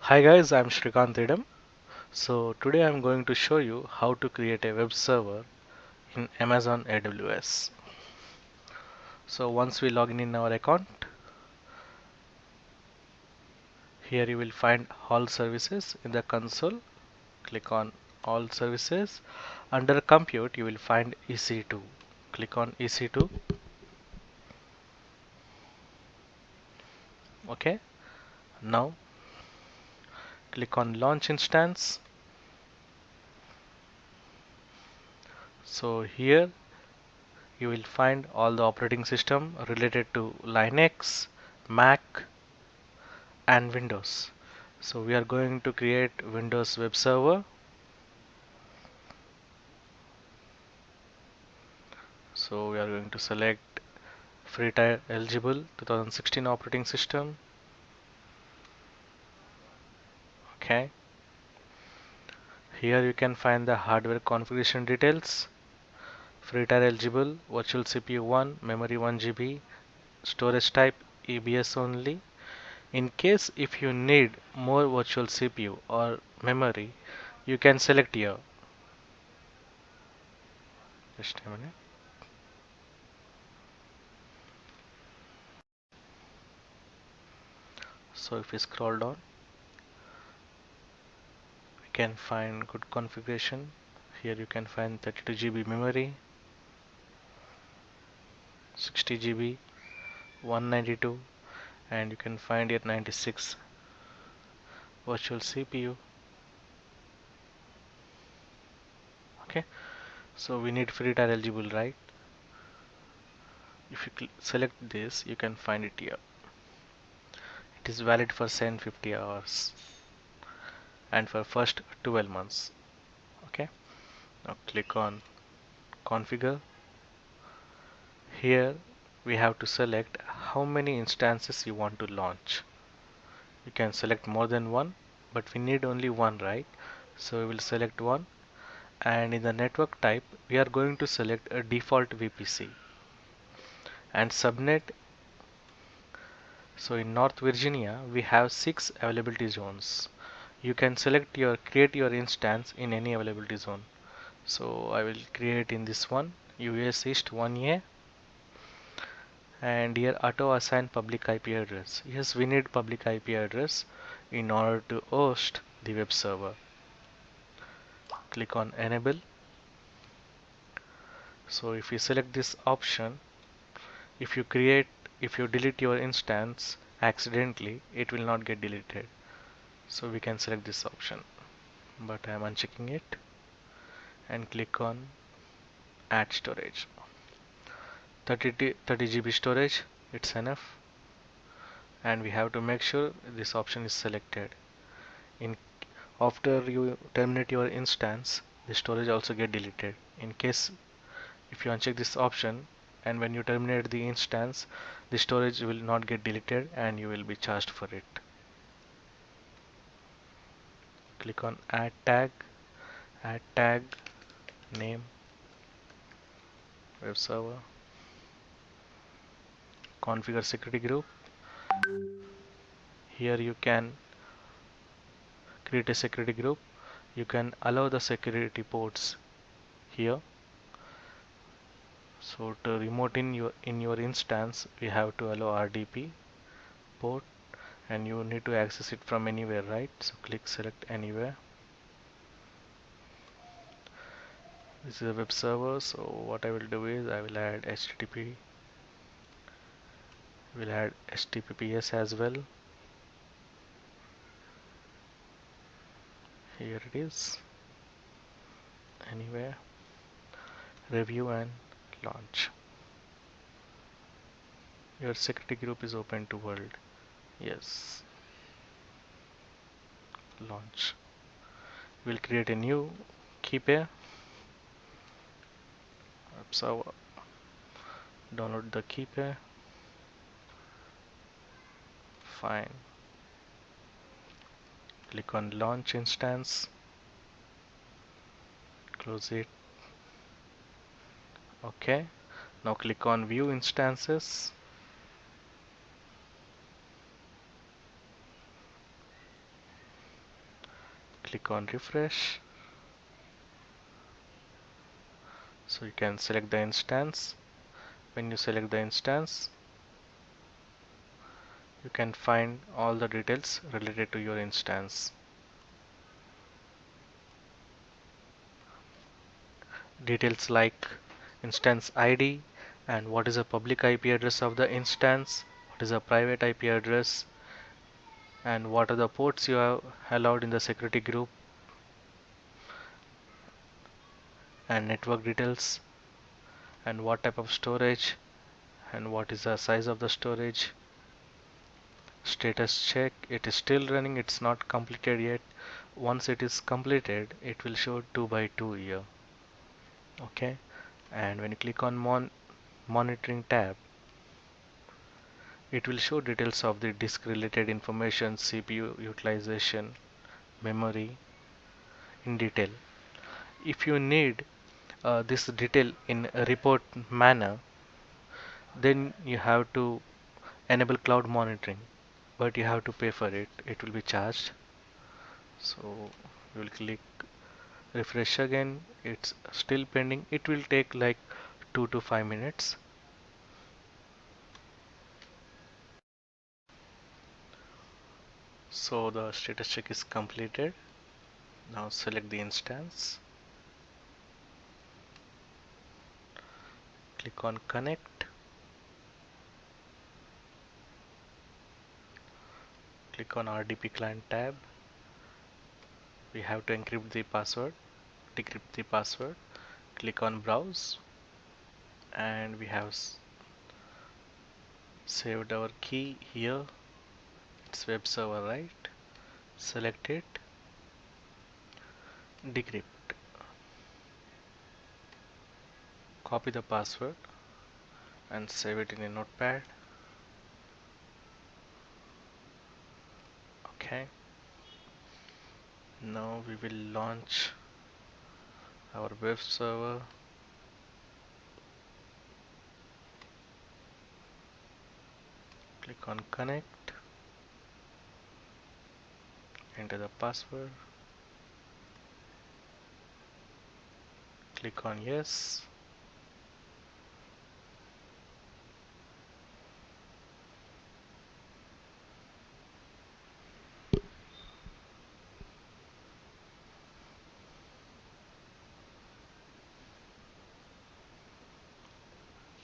Hi guys, I'm Shrikant Idam. So today I'm going to show you how to create a web server in Amazon AWS. So once we log in our account, here you will find all services in the console. Click on all services. Under compute you will find EC2. Click on EC2. Okay. Now click on launch instance. So here you will find all the operating system related to Linux, Mac and Windows. So we are going to create Windows web server. So we are going to select free tier eligible 2016 operating system. Okay. Here you can find the hardware configuration details. Free tier eligible, virtual CPU 1, memory 1 GB, storage type EBS only. In case if you need more virtual CPU or memory, you can select here. Just a minute. So if you scroll down, we can find good configuration. Here you can find 32 GB memory, 60 GB, 192, and you can find here 96 virtual CPU. Okay, so we need free tier eligible, right? If you select this, you can find it here. It is valid for 750 hours and for first 12 months. Okay, now click on configure. Here we have to select how many instances you want to launch. You can select more than one, but we need only one, right? So we will select one, and in the network type we are going to select a default VPC and subnet. So in North Virginia we have 6 availability zones. You can create your instance in any availability zone. So I will create in this one, US East 1A, and here auto assign public IP address. Yes, we need public IP address in order to host the web server. Click on enable. So if you select this option, if you delete your instance accidentally, it will not get deleted. So we can select this option, but I am unchecking it and click on add storage. 30 GB storage, it's enough, and we have to make sure this option is selected. In After you terminate your instance, the storage also get deleted. In case if you uncheck this option and when you terminate the instance, the storage will not get deleted and you will be charged for it. Click on add tag name web server, configure security group. Here you can create a security group. You can allow the security ports here. So to remote in your instance, we have to allow RDP port, and you need to access it from anywhere, right? So click select anywhere. This is a web server, so what I will do is I will add HTTP, will add HTTPS as well. Here it is, anywhere, review and launch. Your security group is open to world. Yes, launch. We'll create a new key pair. Web server, download the key pair. Fine. Click on launch instance. Close it. Okay. Now click on view instances. Click on refresh. So you can select the instance. When you select the instance, you can find all the details related to your instance. Details like instance ID and what is the public IP address of the instance, what is the private IP address, and what are the ports you have allowed in the security group, and network details, and what type of storage, and what is the size of the storage. Status check, it is still running, it's not completed yet. Once it is completed, it will show 2 by 2 here. Okay, and when you click on monitoring tab, it will show details of the disk related information, CPU utilization, memory in detail. If you need this detail in a report manner, then you have to enable cloud monitoring, but you have to pay for it. It will be charged. So we will click refresh again. It's still pending. It will take like 2 to 5 minutes. So the status check is completed. Now select the instance. Click on connect. Click on RDP client tab. We have to encrypt the password, decrypt the password. Click on browse, and we have saved our key here. It's Webserver, right? Select it, decrypt, copy the password and save it in a notepad. Okay, now we will launch our web server. Click on connect, enter the password, click on yes.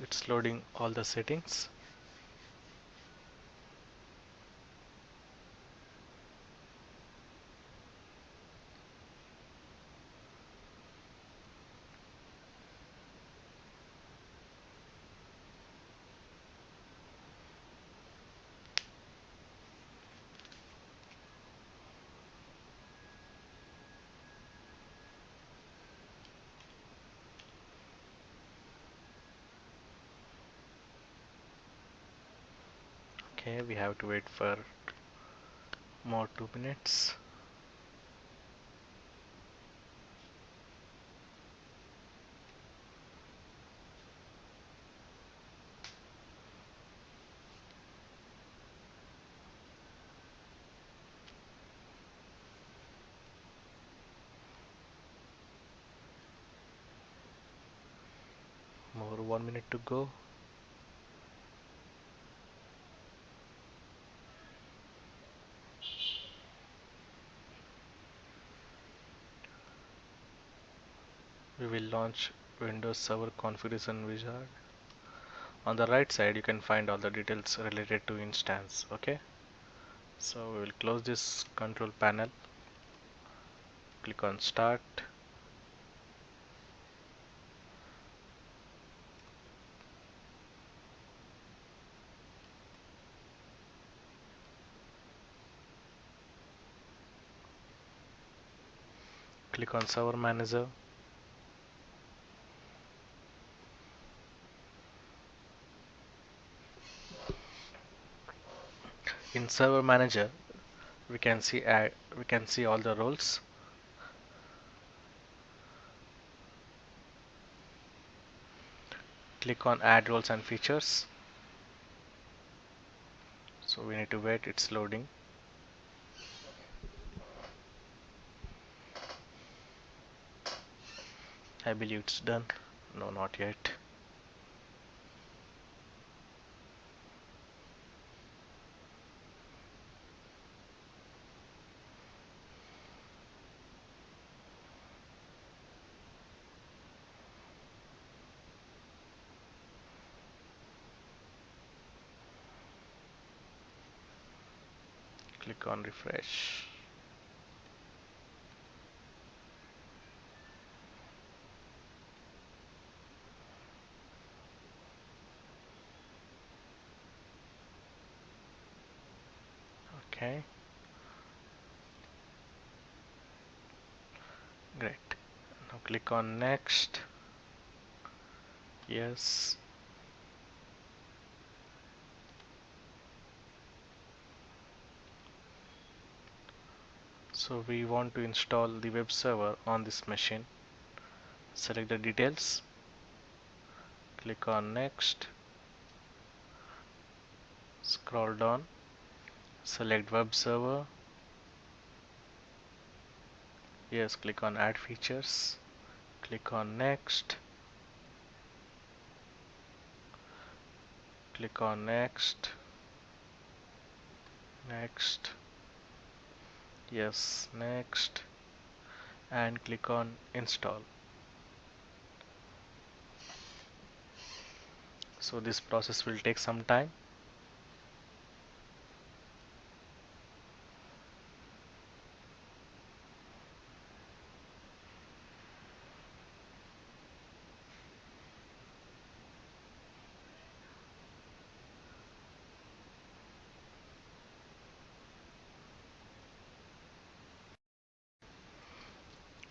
It's loading all the settings. Okay, we have to wait for more 2 minutes. More 1 minute to go. We will launch Windows Server Configuration Wizard. On the right side you can find all the details related to instance. Okay, so we will close this control panel, click on start, click on server manager. In server manager we can see all the roles. Click on add roles and features. So we need to wait, it's loading. I believe it's done. No, not yet. Click on refresh. Okay, great. Now click on next. Yes. So we want to install the web server on this machine. Select the details. Click on next. Scroll down. Select web server. Yes, click on add features. Click on next. Click on next. Next. Yes, next. And click on install. So this process will take some time.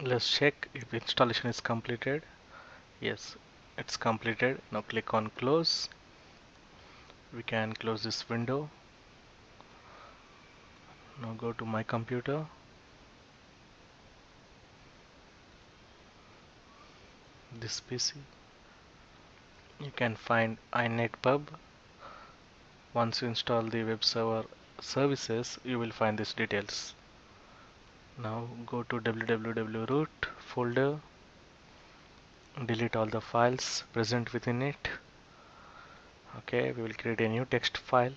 Let's check if installation is completed. Yes, it's completed. Now click on close. We can close this window. Now go to my computer. This PC. You can find inetpub. Once you install the web server services, you will find these details. Now go to www root folder. Delete all the files present within it. Okay, we will create a new text file.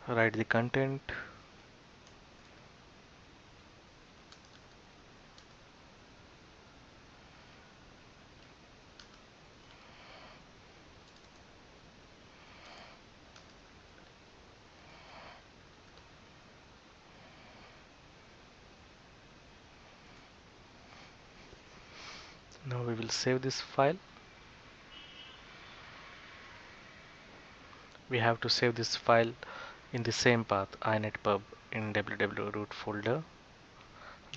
Write the content. Now we will save this file. We have to save this file in the same path, inetpub in www root folder.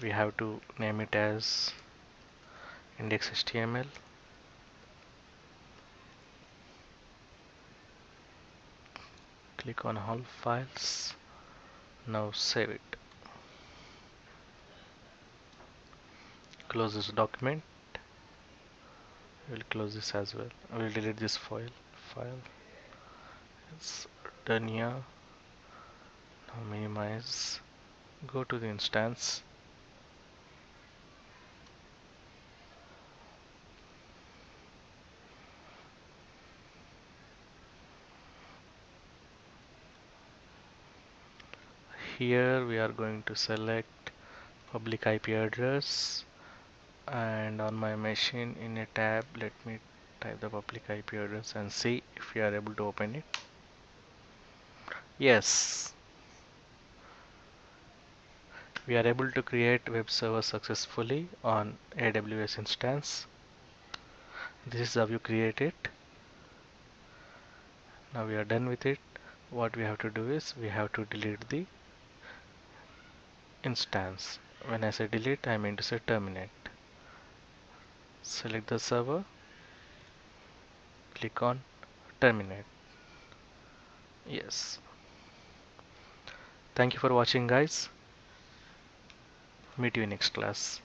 We have to name it as index.html. Click on all files. Now save it. Close this document. We'll close this as well. We'll delete this file. It's done here. Now minimize. Go to the instance. Here we are going to select public IP address, and on my machine in a tab, let me type the public IP address and see if we are able to open it. Yes, we are able to create web server successfully on AWS instance. This is how you create it. Now we are done with it. What we have to do is we have to delete the instance. When I say delete, I mean to say terminate. Select the server, click on terminate. Yes. Thank you for watching, guys. Meet you in next class.